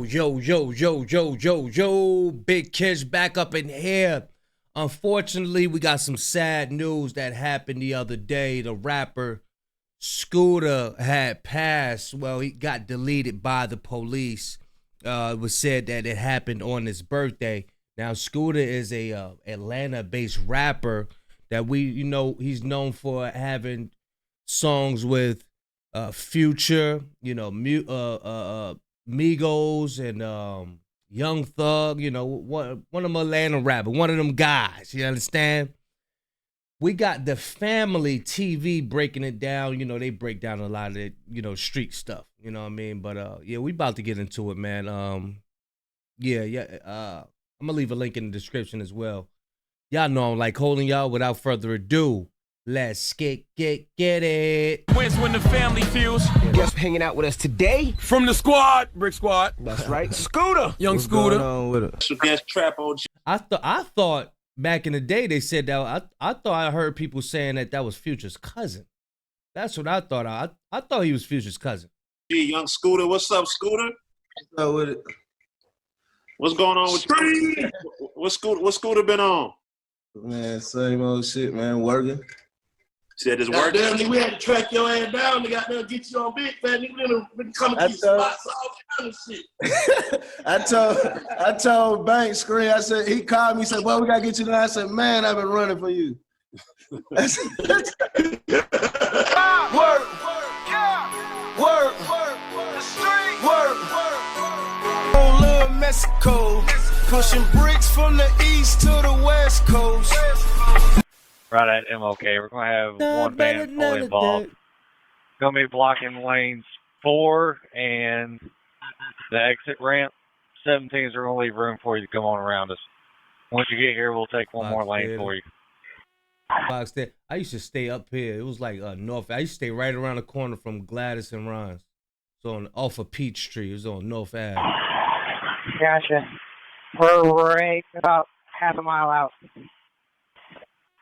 Yo, Big Kish back up in here. Unfortunately, we got some sad news that happened the other day. The rapper Scooter had passed. Well, he got deleted by the police. It was said that it happened on his birthday. Now, Scooter is a Atlanta-based rapper that he's known for having songs with Future, Migos and Young Thug, one of them Atlanta rapper, one of them guys, you understand? We got the Family TV breaking it down. They break down a lot of it, street stuff, you know what I mean? But we about to get into it, man. I'm gonna leave a link in the description as well. Y'all know I'm like holding y'all. Without further ado, let's get it. When's when the family feels? Guess hanging out with us today From the squad, Brick Squad. That's right, Scooter. Young What's Scooter. going on with it? Against Trap OG. I thought back in the day they said that. I thought I heard people saying that was Future's cousin. That's what I thought. I thought he was Future's cousin. Gee, Young Scooter, what's up, Scooter? What's up with it? What's going on with you? What Scooter been on? Man, same old shit, man. Working. Said it's work. Goddamn, nigga, we had to track your ass down to goddamn get you on big fat. Nigga, been coming to your spots, all kind of shit. I told Bank Screen, I said, he called me, he said, well, we gotta get you there. I said, man, I've been running for you. Work. On Little Mexico, pushing bricks from the east to the west coast. Right at MLK, we're going to have one band fully involved. Going to be blocking lanes 4 and the exit ramp. 17s are going to leave room for you to come on around us. Once you get here, we'll take one more lane for you. Box there. I used to stay up here. It was like North. I used to stay right around the corner from Gladys and Ron's. So off of Peachtree. It was on North Ave. Gotcha. We're right about half a mile out.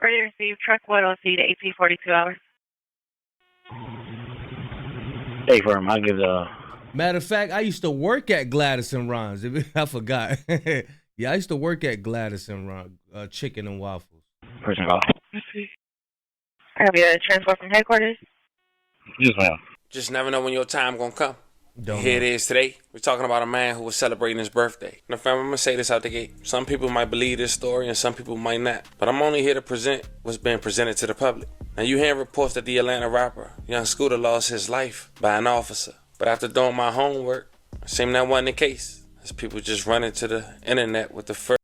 Ready to receive truck 1OC to AP 42 hours. Hey, for him, I'll give the... Matter of fact, I used to work at Gladys and Ron's. I forgot. Yeah, I used to work at Gladys and Ron, chicken and waffles. Person call. I have your transport from headquarters. Yes, ma'am. Just never know when your time gonna come. Don't Here know. it is today. We're talking about a man who was celebrating his birthday. Now, fam, I'm gonna say this out the gate. Some people might believe this story and some people might not. But I'm only here to present what's being presented to the public. Now, you hear reports that the Atlanta rapper, Young Scooter, lost his life by an officer. But after doing my homework, it seemed that wasn't the case. As people just running to the internet with the first.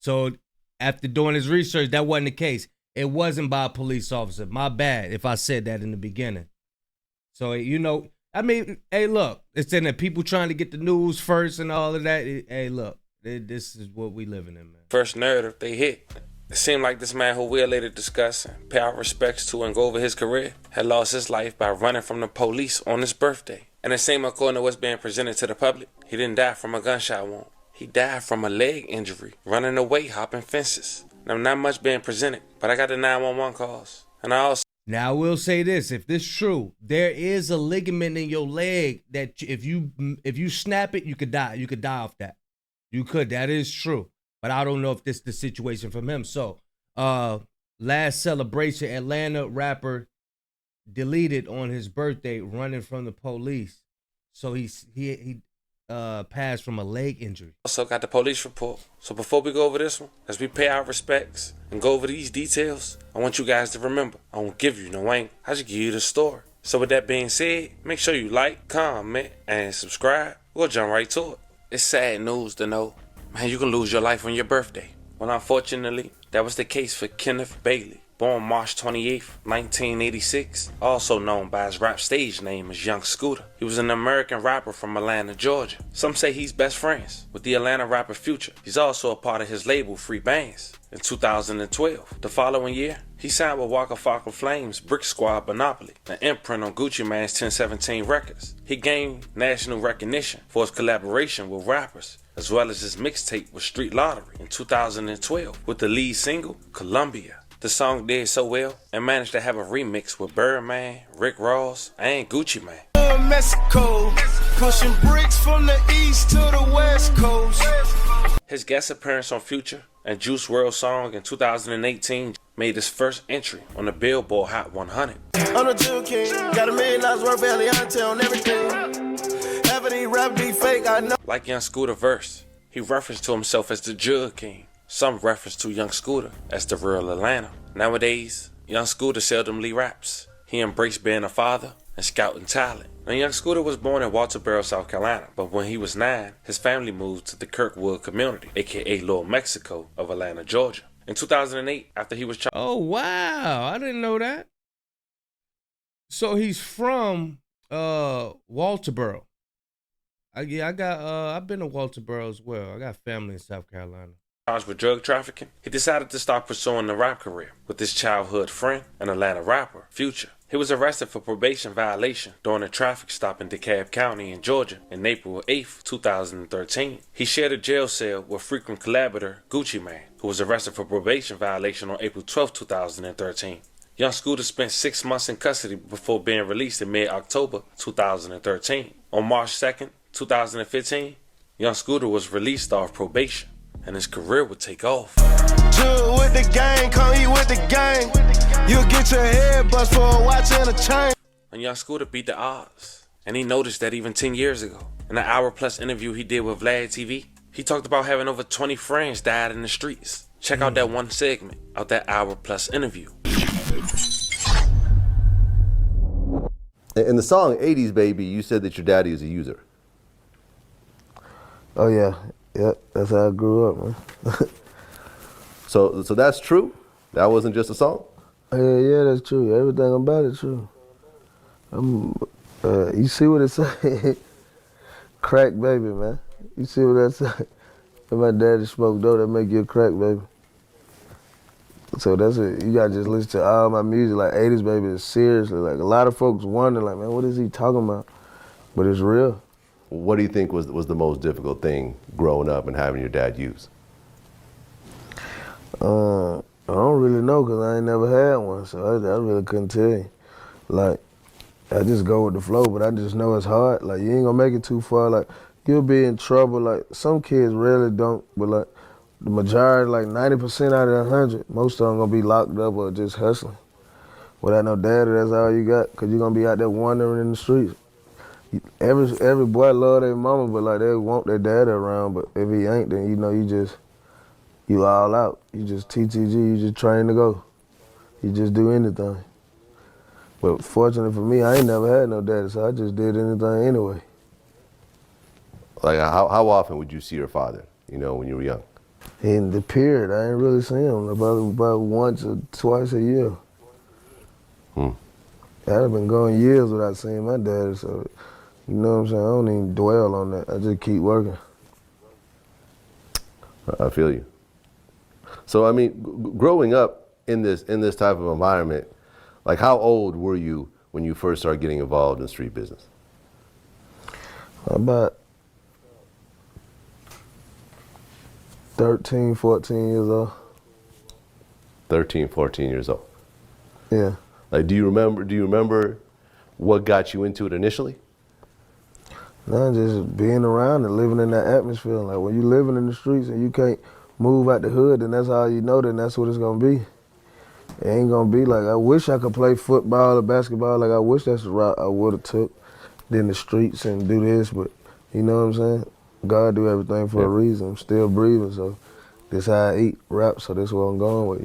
So after doing his research, that wasn't the case. It wasn't by a police officer. My bad if I said that in the beginning. So, I mean, hey, look, it's in there. People trying to get the news first and all of that. Hey, look, this is what we living in, man. First narrative they hit. It seemed like this man, who we'll later discuss and pay our respects to and go over his career, had lost his life by running from the police on his birthday. And it seemed according to what's being presented to the public, he didn't die from a gunshot wound. He died from a leg injury, running away, hopping fences. Now, not much being presented, but I got the 911 calls. And I also... Now, I will say this. If this true, there is a ligament in your leg that if you snap it, you could die. You could die off that. You could. That is true. But I don't know if this is the situation from him. So, last celebration, Atlanta rapper deleted on his birthday running from the police. So he passed from a leg injury. Also got the police report. So before we go over this one, as we pay our respects and go over these details, I want you guys to remember, I won't give you no angle. I just give you the story. So with that being said, make sure you like, comment, and subscribe. We'll jump right to it. It's sad news to know, man, you can lose your life on your birthday. Well, unfortunately, that was the case for Kenneth Bailey. Born March 28th, 1986, also known by his rap stage name as Young Scooter. He was an American rapper from Atlanta, Georgia. Some say he's best friends with the Atlanta rapper Future. He's also a part of his label Free Bands. In 2012, the following year, he signed with Waka Flocka Flame's Brick Squad Monopoly, an imprint on Gucci Mane's 1017 Records. He gained national recognition for his collaboration with rappers, as well as his mixtape with Street Lottery in 2012 with the lead single, Columbia. The song did so well and managed to have a remix with Birdman, Rick Ross, and Gucci Mane. Mexico, pushing bricks from the east to the west coast. His guest appearance on Future and Juice WRLD song in 2018 made his first entry on the Billboard Hot 100. I'm the Jewel King, got $1 million worth of Eliante on everything. Half of these rap be fake, I know. Like Young Scooter verse, he referenced to himself as the Jug King. Some reference to Young Scooter as the real Atlanta. Nowadays, Young Scooter seldomly raps. He embraced being a father and scouting talent. Now, Young Scooter was born in Walterboro, South Carolina, but when he was 9, his family moved to the Kirkwood community, aka Little Mexico of Atlanta, Georgia. In 2008, after he was Oh, wow. I didn't know that. So he's from Walterboro. I've been to Walterboro as well. I got family in South Carolina. charged with drug trafficking, he decided to start pursuing the rap career with his childhood friend and Atlanta rapper, Future. He was arrested for probation violation during a traffic stop in DeKalb County in Georgia in April 8, 2013. He shared a jail cell with frequent collaborator Gucci Mane, who was arrested for probation violation on April 12, 2013. Young Scooter spent 6 months in custody before being released in mid-October 2013. On March 2, 2015, Young Scooter was released off probation, and his career would take off. Jug with the gang, come eat with the gang. You'll get your head bust for a watch and a chain. And Young Scooter beat the odds, and he noticed that even 10 years ago. In an hour-plus interview he did with Vlad TV, he talked about having over 20 friends died in the streets. Check out that one segment of that hour-plus interview. In the song 80s Baby, you said that your daddy is a user. Oh yeah, yep, that's how I grew up, man. So that's true? That wasn't just a song? Yeah, that's true. Everything about it true. You see what it say? Crack baby, man. You see what that say? If my daddy smoked dope, that make you a crack baby. So that's it. You gotta just listen to all my music, like 80s Baby is seriously. Like a lot of folks wonder, like, man, what is he talking about? But it's real. What do you think was the most difficult thing growing up and having your dad use? I don't really know because I ain't never had one, so I really couldn't tell you. Like, I just go with the flow, but I just know it's hard. Like, you ain't gonna make it too far. Like, you'll be in trouble. Like, some kids really don't, but like, the majority, like 90% out of 100, most of them gonna be locked up or just hustling. Without no daddy, that's all you got, because you're gonna be out there wandering in the streets. Every boy love their mama, but like they want their daddy around, but if he ain't, then you know you all out. You just TTG, you just train to go. You just do anything. But fortunately for me, I ain't never had no daddy, so I just did anything anyway. Like how often would you see your father, when you were young? In the period, I ain't really seen him, about once or twice a year. I've been going years without seeing my daddy, so you know what I'm saying? I don't even dwell on that. I just keep working. I feel you. So I mean, growing up in this type of environment, like how old were you when you first started getting involved in street business? About 13, 14 years old. 13, 14 years old. Yeah. Like, do you remember what got you into it initially? No, just being around and living in that atmosphere. Like when you living in the streets and you can't move out the hood, then that's all you know, then that's what it's gonna be. It ain't gonna be like, I wish I could play football or basketball, like I wish that's the route I would've took, than the streets and do this, but you know what I'm saying? God do everything for a reason. I'm still breathing, so this how I eat, rap, so that's what I'm going with,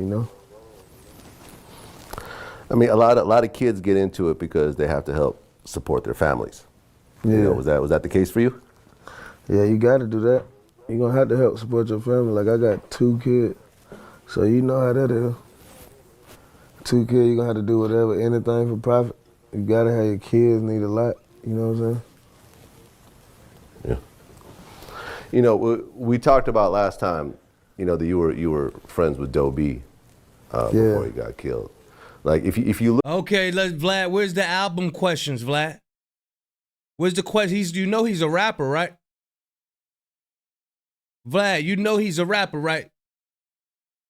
I mean, a lot of kids get into it because they have to help support their families. Yeah. Was that the case for you? Yeah, you got to do that. You're going to have to help support your family. Like, I got 2 kids, so you know how that is. 2 kids, you're going to have to do whatever, anything for profit. You got to have your kids need a lot, you know what I'm saying? Yeah. We talked about last time, that you were friends with Doe B before he got killed. Like if you look. Okay, Vlad. Where's the album questions, Vlad? Where's the question? He's a rapper, right? Vlad, he's a rapper, right?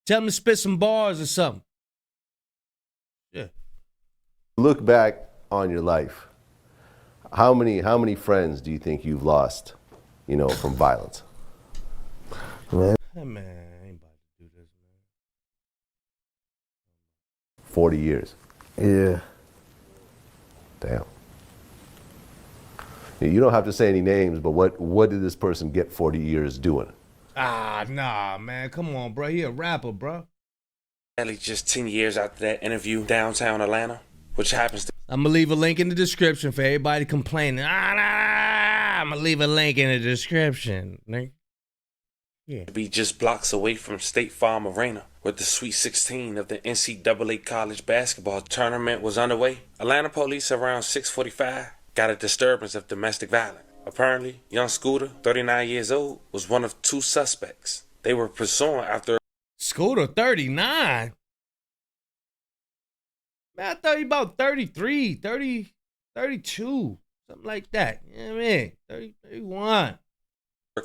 Tell him to spit some bars or something. Yeah. Look back on your life. How many friends do you think you've lost, from violence? Man. Hey, man, I ain't about to do this, man. 40 years. Yeah. Damn. You don't have to say any names, but what did this person get 40 years doing? Ah, nah, man. Come on, bro. He a rapper, bro. Just 10 years after that interview downtown Atlanta, which happens to I'm going to leave a link in the description for everybody complaining. I'm going to leave a link in the description. Yeah. be just blocks away from State Farm Arena, where the Sweet 16 of the NCAA college basketball tournament was underway. Atlanta police around 6:45 got a disturbance of domestic violence. Apparently, young Scooter, 39 years old, was one of two suspects. They were pursuing after... Scooter, 39? Man, I thought he about 33, 30, 32, something like that. You know what I mean? 30, 31.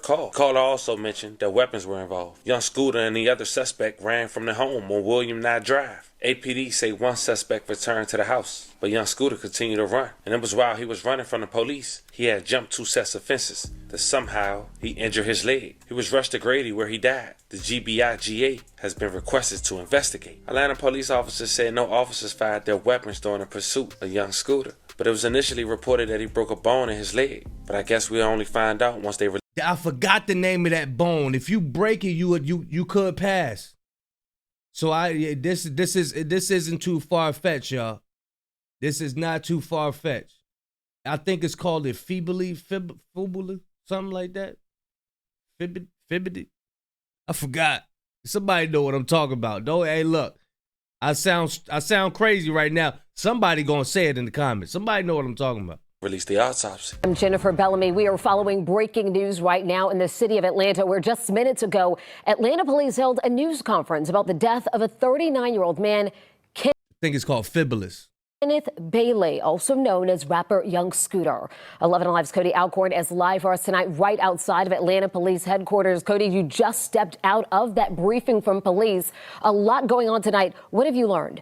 Caller also mentioned that weapons were involved. Young Scooter and the other suspect ran from the home on William Nye Drive. APD say one suspect returned to the house, but young Scooter continued to run. And it was while he was running from the police, he had jumped two sets of fences, that somehow he injured his leg. He was rushed to Grady where he died. The GBI-GA has been requested to investigate. Atlanta police officers said no officers fired their weapons during the pursuit of young Scooter, but it was initially reported that he broke a bone in his leg. But I guess we'll only find out once they... I forgot the name of that bone. If you break it, you could pass. So this isn't too far-fetched, y'all. This is not too far-fetched. I think it's called a fibula, something like that. Fibula. I forgot. Somebody know what I'm talking about. Don't. Hey, look. I sound crazy right now. Somebody gonna say it in the comments. Somebody know what I'm talking about. Release the autopsy. I'm Jennifer Bellamy. We are following breaking news right now in the city of Atlanta, where just minutes ago, Atlanta police held a news conference about the death of a 39-year-old man, I think it's called Fibulous. Kenneth Bailey, also known as rapper Young Scooter. 11 Alive's Cody Alcorn is live for us tonight right outside of Atlanta Police Headquarters. Cody, you just stepped out of that briefing from police. A lot going on tonight. What have you learned?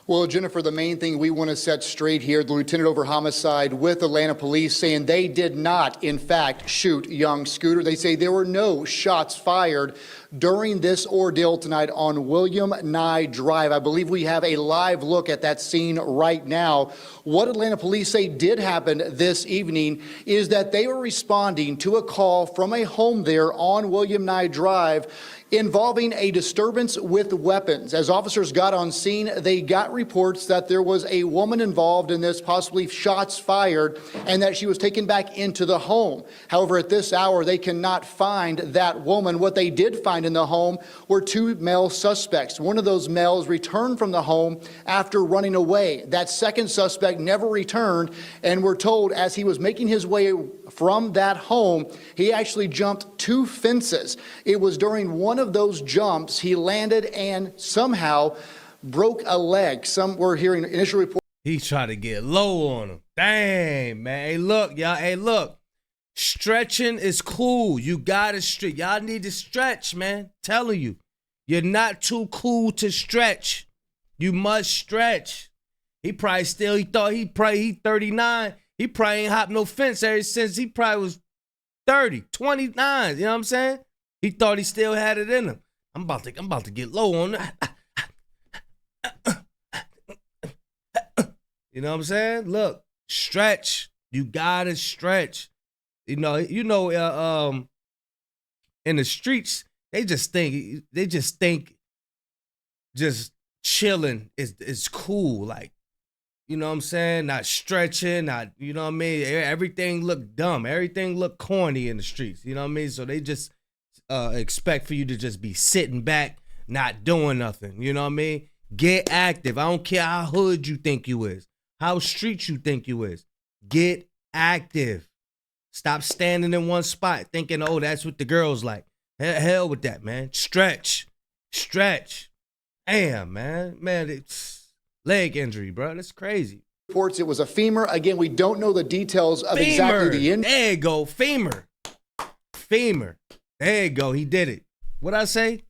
Well, Jennifer, the main thing we want to set straight here, the lieutenant over homicide with Atlanta police saying they did not, in fact, shoot young Scooter. They say there were no shots fired during this ordeal tonight on William Nye Drive. I believe we have a live look at that scene right now. What Atlanta police say did happen this evening is that they were responding to a call from a home there on William Nye Drive involving a disturbance with weapons. As officers got on scene, they got reports that there was a woman involved in this, possibly shots fired, and that she was taken back into the home. However, at this hour, they cannot find that woman. What they did find in the home were two male suspects. One of those males returned from the home after running away. That second suspect never returned, and we're told as he was making his way from that home, he actually jumped two fences. It was during one of those jumps he landed and somehow broke a leg. Some were hearing initial reports. He tried to get low on him. Dang, man. Hey, look, y'all. Hey, look. Stretching is cool. You gotta stretch. Y'all need to stretch, man. Telling you. You're not too cool to stretch. You must stretch. He thought he 39. He probably ain't hopped no fence ever since he probably was 30, 29. You know what I'm saying? He thought he still had it in him. I'm about to get low on that. You know what I'm saying? Look, stretch. You gotta stretch. In the streets, they just think just chilling is cool. Like, you know what I'm saying? Not stretching, you know what I mean? Everything look dumb. Everything look corny in the streets. You know what I mean? So they just expect for you to just be sitting back, not doing nothing. You know what I mean? Get active. I don't care how hood you think you is, how street you think you is. Get active. Stop standing in one spot thinking, oh, that's what the girls like. Hell with that, man. Stretch. Damn, man. Man, it's leg injury, bro. That's crazy. Reports it was a femur. Again, we don't know the details of exactly the injury. There you go. Femur. There you go. He did it. What'd I say?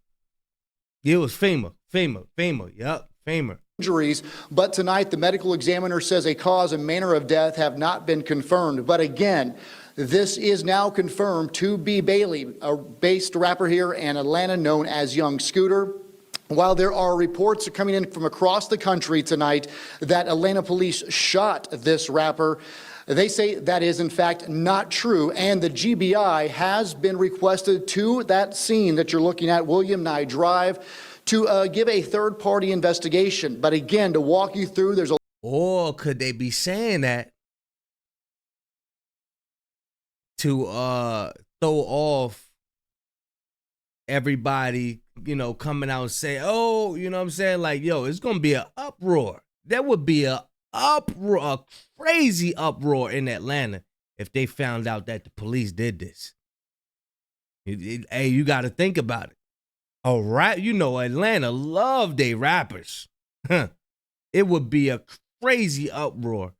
It was femur. Yup. Famer. Injuries, but tonight the medical examiner says a cause and manner of death have not been confirmed. But again, this is now confirmed to be Bailey, a based rapper here in Atlanta known as Young Scooter. While there are reports coming in from across the country tonight that Atlanta police shot this rapper, they say that is in fact not true, and the GBI has been requested to that scene that you're looking at, William Nye Drive, to give a third-party investigation. But again, to walk you through, there's a... Or could they be saying that to throw off everybody, you know, coming out and say, oh, you know what I'm saying? Like, yo, it's going to be an uproar. There would be a uproar, a crazy uproar in Atlanta if they found out that the police did this. Hey, you got to think about it. All right, you know, Atlanta love their rappers. It would be a crazy uproar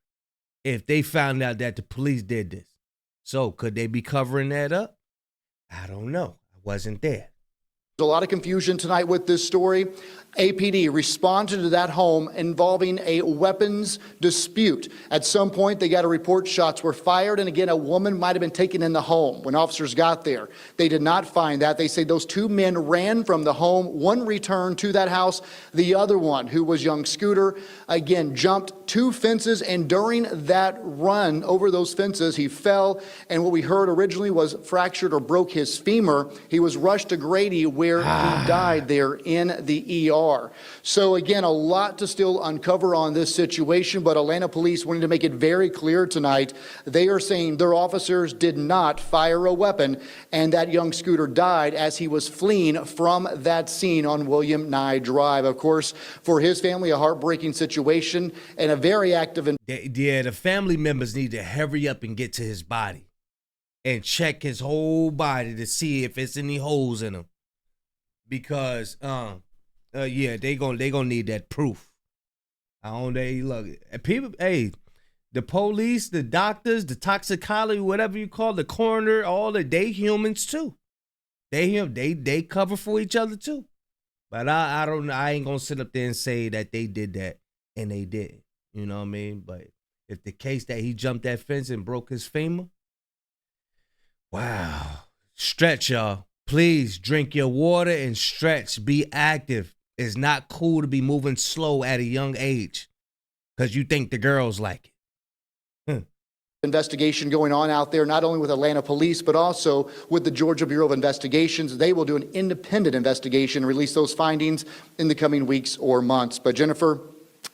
if they found out that the police did this. So could they be covering that up? I don't know. I wasn't there. There's a lot of confusion tonight with this story. APD responded to that home involving a weapons dispute. At some point, they got a report shots were fired, and again, a woman might have been taken in the home when officers got there. They did not find that. They say those two men ran from the home. One returned to that house. The other one, who was Young Scooter, again, jumped 2 fences, and during that run over those fences, he fell, and what we heard originally was fractured or broke his femur. He was rushed to Grady, where he died there in the ER. So again, a lot to still uncover on this situation, but Atlanta police wanted to make it very clear tonight. They are saying their officers did not fire a weapon, and that Young Scooter died as he was fleeing from that scene on William Nye Drive. Of course, for his family, a heartbreaking situation and a very active... Yeah, the family members need to hurry up and get to his body and check his whole body to see if it's any holes in him. Because, yeah, they gonna need that proof. Look, people, hey, the police, the doctors, the toxicology, whatever you call it, the coroner, all that, they humans too. They cover for each other too. But I don't know. I ain't gonna sit up there and say that they did that and they didn't. You know what I mean? But if the case that he jumped that fence and broke his femur, wow. Stretch, y'all. Please drink your water and stretch. Be active. It's not cool to be moving slow at a young age because you think the girls like it. Investigation going on out there, not only with Atlanta police, but also with the Georgia Bureau of Investigations. They will do an independent investigation and release those findings in the coming weeks or months. But Jennifer,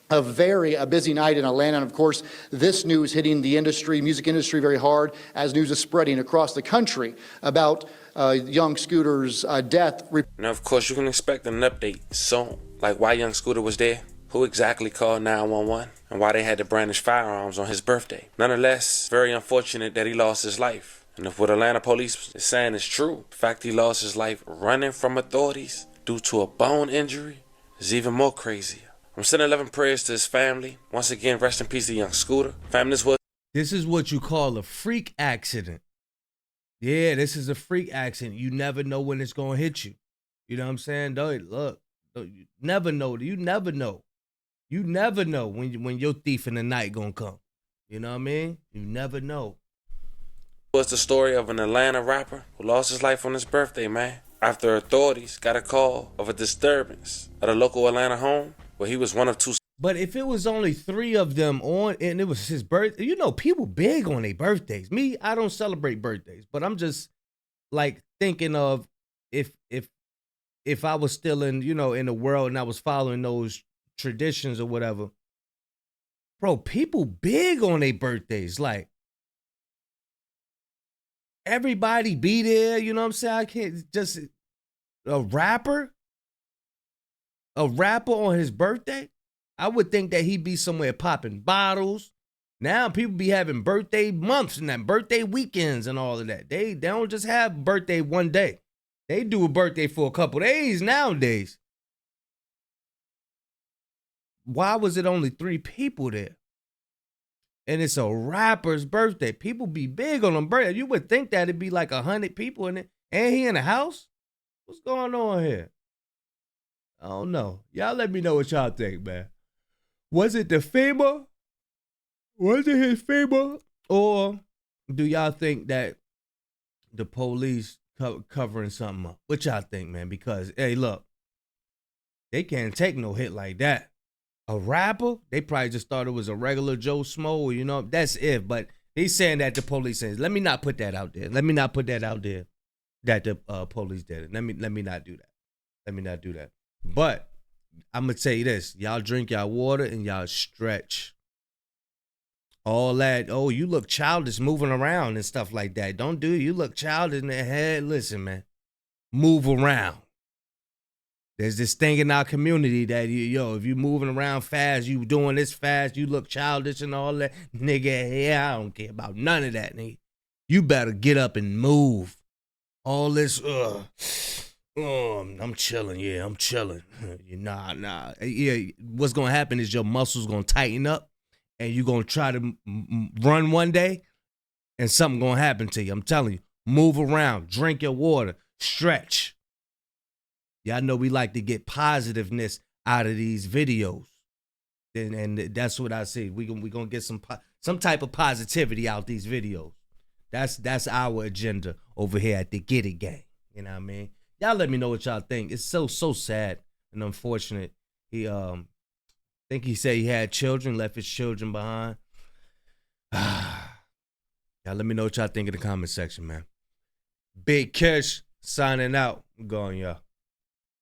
a busy night in Atlanta. And of course, this news hitting the industry, music industry, very hard as news is spreading across the country about Young Scooter's death. Now, of course, you can expect an update soon, like why Young Scooter was there, who exactly called 911, and why they had to brandish firearms on his birthday. Nonetheless, very unfortunate that he lost his life. And if what Atlanta police is saying is true, the fact he lost his life running from authorities due to a bone injury is even more crazier. I'm sending 11 prayers to his family. Once again, rest in peace to Young Scooter. Family, this is what you call a freak accident. Yeah, this is a freak accident. You never know when it's going to hit you. You know what I'm saying? Look, you never know. You never know. You never know when your thief in the night going to come. You know what I mean? You never know. Was the story of an Atlanta rapper who lost his life on his birthday, man, after authorities got a call of a disturbance at a local Atlanta home where he was one of 2. But if it was only 3 of them on and it was his birthday, you know, people big on their birthdays. Me, I don't celebrate birthdays, but I'm just like thinking of if I was still in, you know, in the world and I was following those traditions or whatever. Bro, people big on their birthdays. Like, everybody be there, you know what I'm saying? I can't just a rapper on his birthday. I would think that he'd be somewhere popping bottles. Now people be having birthday months and that birthday weekends and all of that. They don't just have birthday one day. They do a birthday for a couple days nowadays. Why was it only 3 people there? And it's a rapper's birthday. People be big on them birthday. You would think that it'd be like 100 people in it. And he in the house? What's going on here? I don't know. Y'all let me know what y'all think, man. Was it the FEMA? Was it his FEMA? Or do y'all think that the police covering something up? What y'all think, man? Because, hey, look, they can't take no hit like that. A rapper? They probably just thought it was a regular Joe Smo, you know? That's it. But he's saying that the police says, let me not put that out there. Let me not put that out there that the police did it. Let me not do that. Let me not do that. But I'm going to tell you this. Y'all drink y'all water and y'all stretch. All that, oh, you look childish moving around and stuff like that. Don't do it. You look childish in the head. Listen, man. Move around. There's this thing in our community that, if you moving around fast, you doing this fast, you look childish and all that. Nigga, yeah, I don't care about none of that, nigga. You better get up and move. All this, I'm chilling. Yeah, I'm chilling. Nah. Yeah, what's going to happen is your muscles going to tighten up and you're going to try to run one day and something going to happen to you. I'm telling you, move around, drink your water, stretch. Y'all know we like to get positiveness out of these videos. And that's what I say. We gonna get some type of positivity out these videos. That's our agenda over here at the Get It Gang. You know what I mean? Y'all let me know what y'all think. It's so sad and unfortunate. He think he said he had children, left his children behind. Y'all let me know what y'all think in the comment section, man. Big Kish signing out. I'm going, y'all.